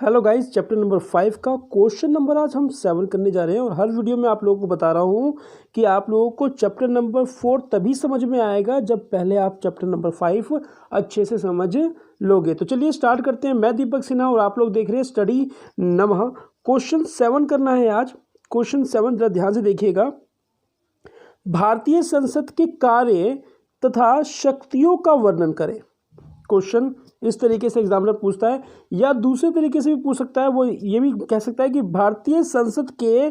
Hello guys, chapter number 5 का question number आज हम 7 करने जा रहे हैं। और हर वीडियो में आप लोगों को बता रहा हूं कि आप लोगों को चैप्टर नंबर 4 तभी समझ में आएगा जब पहले आप चैप्टर नंबर 5 अच्छे से समझ लोगे। तो चलिए स्टार्ट करते हैं। मैं दीपक सिन्हा और आप लोग देख रहे हैं स्टडी नमः। क्वेश्चन 7 करना है आज। क्वेश्चन 7 जरा ध्यान से देखिएगा। भारतीय संसद के कार्य तथा शक्तियों का वर्णन करें। क्वेश्चन इस तरीके से एग्जामिनर पूछता है, या दूसरे तरीके से भी पूछ सकता है। वो ये भी कह सकता है कि भारतीय संसद के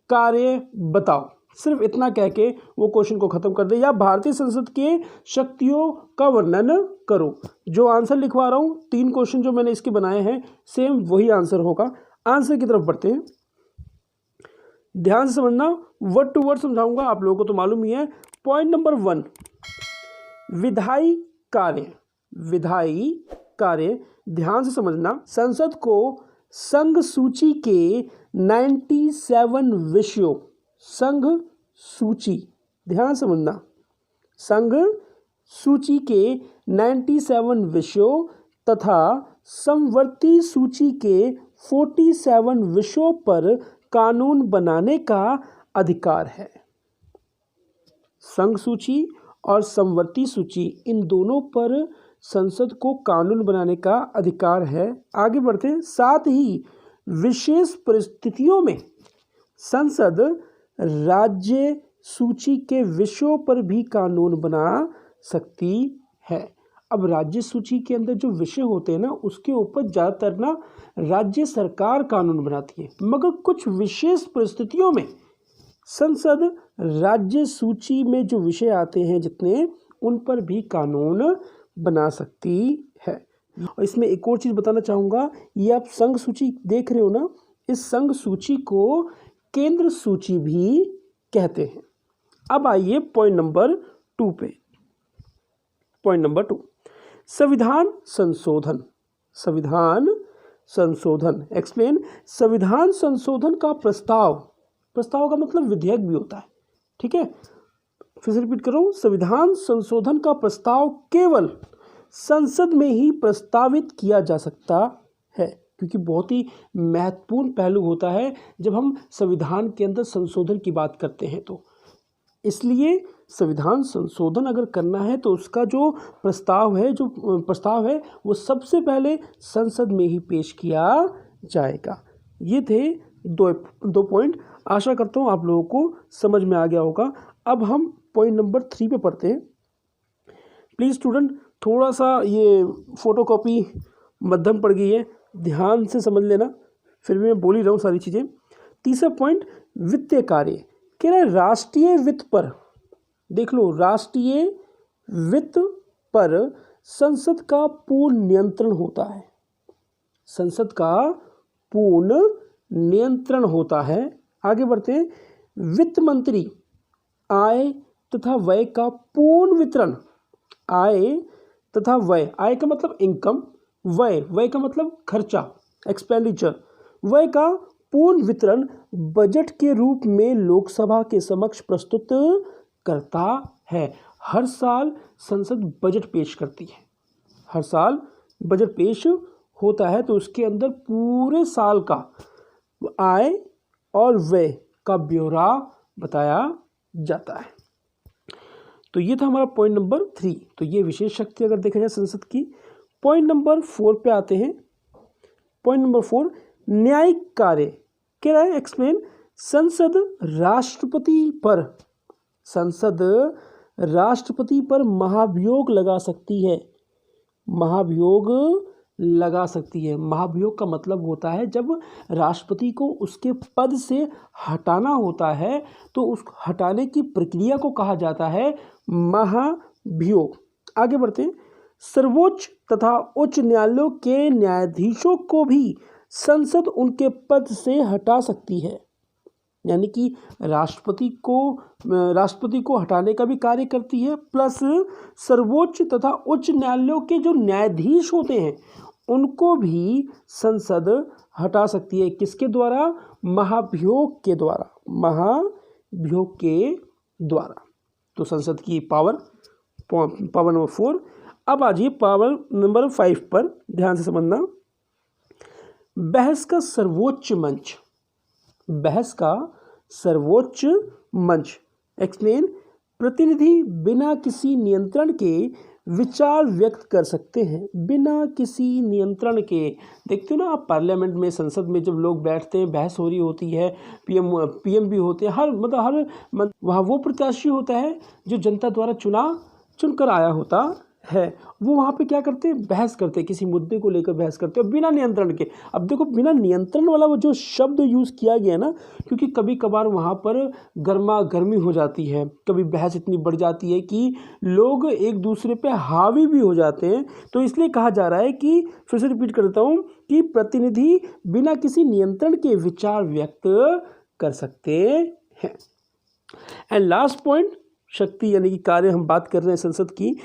कार्य बताओ, सिर्फ इतना कह के वो क्वेश्चन को खत्म कर दे, या भारतीय संसद के शक्तियों का वर्णन करो। जो आंसर लिखवा रहा हूँ, 3 क्वेश्चन जो मैंने इसके बनाए हैं सेम वही आंसर होगा। आंसर की तरफ बढ़ते हैं, ध्यान से समझना, वर्ड टू वर्ड समझाऊंगा, आप लोगों को तो मालूम ही है। पॉइंट नंबर 1, विधायी कार्य। विधायी कार्य ध्यान से समझना। संसद को संघ सूची के 97 विषयों, संघ सूची ध्यान समझना, संघ सूची के 97 विषयों तथा समवर्ती सूची के 47 विषयों पर कानून बनाने का अधिकार है। संघ सूची और समवर्ती सूची, इन दोनों पर संसद को कानून बनाने का अधिकार है। आगे बढ़ते हैं। साथ ही विशेष परिस्थितियों में संसद राज्य सूची के विषयों पर भी कानून बना सकती है। अब राज्य सूची के अंदर जो विषय होते हैं ना, उसके ऊपर ज़्यादातर ना राज्य सरकार कानून बनाती है, मगर कुछ विशेष परिस्थितियों में संसद राज्य सूची में जो विषय आते हैं जितने, उन पर भी कानून बना सकती है। और इसमें एक और चीज़ बताना चाहूँगा, ये आप संघ सूची देख रहे हो ना, इस संघ सूची को केंद्र सूची भी कहते हैं। अब आइए पॉइंट नंबर 2 पे। पॉइंट नंबर 2, संविधान संशोधन। संविधान संशोधन एक्सप्लेन। संविधान संशोधन का प्रस्ताव, प्रस्ताव का मतलब विधेयक भी होता है, ठीक है। फिर से रिपीट कर रहा हूं, संविधान संशोधन का प्रस्ताव केवल संसद में ही प्रस्तावित किया जा सकता है, क्योंकि बहुत ही महत्वपूर्ण पहलू होता है जब हम संविधान के अंदर संशोधन की बात करते हैं। तो इसलिए संविधान संशोधन अगर करना है तो उसका जो प्रस्ताव है वो सबसे पहले संसद में ही पेश किया जाएगा। ये थे दो पॉइंट। आशा करता हूँ आप लोगों को समझ में आ गया होगा। अब हम पॉइंट नंबर 3 पे पढ़ते हैं। प्लीज़ स्टूडेंट, थोड़ा सा ये फोटोकॉपी मध्यम पड़ गई है, ध्यान से समझ लेना, फिर भी मैं बोल ही रहा हूँ सारी चीज़ें। तीसरा पॉइंट, वित्तीय कार्य। कह रहा है राष्ट्रीय वित्त पर, देख लो, राष्ट्रीय वित्त पर संसद का पूर्ण नियंत्रण होता है। संसद का पूर्ण नियंत्रण होता है। आगे बढ़ते हैं। वित्त मंत्री आय तथा व्यय का पूर्ण वितरण। आय तथा व्यय, आय का मतलब इनकम, व्यय का मतलब खर्चा, एक्सपेंडिचर, व्यय का पूर्ण वितरण बजट के रूप में लोकसभा के समक्ष प्रस्तुत करता है। हर साल संसद बजट पेश करती है, हर साल बजट पेश होता है, तो उसके अंदर पूरे साल का आय और व्यय का ब्यौरा बताया जाता है। तो ये था हमारा पॉइंट नंबर 3। तो ये विशेष शक्ति अगर देखा जाए संसद की। पॉइंट नंबर 4 पे आते हैं। पॉइंट नंबर 4, न्यायिक कार्य। कह रहा है एक्सप्लेन। संसद राष्ट्रपति पर महाभियोग लगा सकती है। महाभियोग लगा सकती है। महाभियोग का मतलब होता है जब राष्ट्रपति को उसके पद से हटाना होता है, तो उस हटाने की प्रक्रिया को कहा जाता है महाभियोग। आगे बढ़ते हैं। सर्वोच्च तथा उच्च न्यायालयों के न्यायाधीशों को भी संसद उनके पद से हटा सकती है। यानी कि राष्ट्रपति को हटाने का भी कार्य करती है, प्लस सर्वोच्च तथा उच्च न्यायालयों के जो न्यायाधीश होते हैं उनको भी संसद हटा सकती है। किसके द्वारा? महाभियोग के द्वारा, महाभियोग के द्वारा। तो संसद की पावर नंबर 4। अब आ जाइए पावर नंबर 5 पर, ध्यान से समझना। बहस का सर्वोच्च मंच, बहस का सर्वोच्च मंच। एक्सप्लेन, प्रतिनिधि बिना किसी नियंत्रण के विचार व्यक्त कर सकते हैं, बिना किसी नियंत्रण के। देखते हो ना आप पार्लियामेंट में, संसद में जब लोग बैठते हैं, बहस हो रही होती है, पीएम भी होते हैं, हर वहाँ वो प्रत्याशी होता है जो जनता द्वारा चुनकर आया होता है, वो वहाँ पे क्या करते हैं, बहस करते हैं, किसी मुद्दे को लेकर बहस करते हैं बिना नियंत्रण के। अब देखो बिना नियंत्रण वाला वो जो शब्द यूज़ किया गया ना, क्योंकि कभी कभार वहाँ पर गर्मा गर्मी हो जाती है, कभी बहस इतनी बढ़ जाती है कि लोग एक दूसरे पे हावी भी हो जाते हैं, तो इसलिए कहा जा रहा है कि, फिर से रिपीट करता हूँ, कि प्रतिनिधि बिना किसी नियंत्रण के विचार व्यक्त कर सकते हैं। एंड लास्ट पॉइंट, शक्ति यानी कि कार्य, हम बात कर रहे हैं संसद की।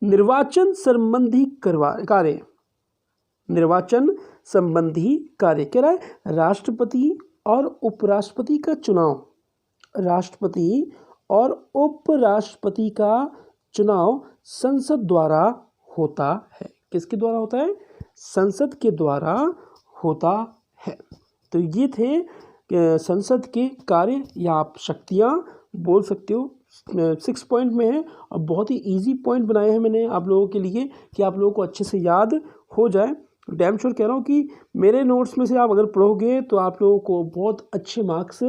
निर्वाचन संबंधी कार्य, निर्वाचन संबंधी कार्य कह रहा है राष्ट्रपति और उपराष्ट्रपति का चुनाव, राष्ट्रपति और उपराष्ट्रपति का चुनाव संसद द्वारा होता है। किसके द्वारा होता है, संसद के द्वारा होता है। तो ये थे संसद के कार्य या आप शक्तियाँ बोल सकते हो। 6 पॉइंट में है और बहुत ही इजी पॉइंट बनाए हैं मैंने आप लोगों के लिए कि आप लोगों को अच्छे से याद हो जाए। डैम श्योर कह रहा हूँ कि मेरे नोट्स में से आप अगर पढ़ोगे तो आप लोगों को बहुत अच्छे मार्क्स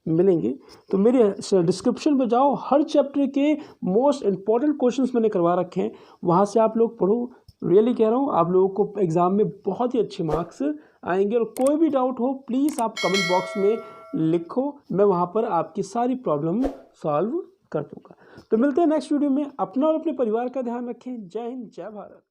मिलेंगे। तो मेरे डिस्क्रिप्शन में जाओ, हर चैप्टर के मोस्ट इम्पॉर्टेंट क्वेश्चंस मैंने करवा रखे हैं, वहाँ से आप लोग पढ़ो। रियली कह रहा हूँ, आप लोगों को एग्ज़ाम में बहुत ही अच्छे मार्क्स आएंगे। और कोई भी डाउट हो प्लीज़ आप कमेंट बॉक्स में लिखो, मैं वहाँ पर आपकी सारी प्रॉब्लम सॉल्व कर दूँगा। तो मिलते हैं नेक्स्ट वीडियो में। अपना और अपने परिवार का ध्यान रखें। जय हिंद, जय भारत।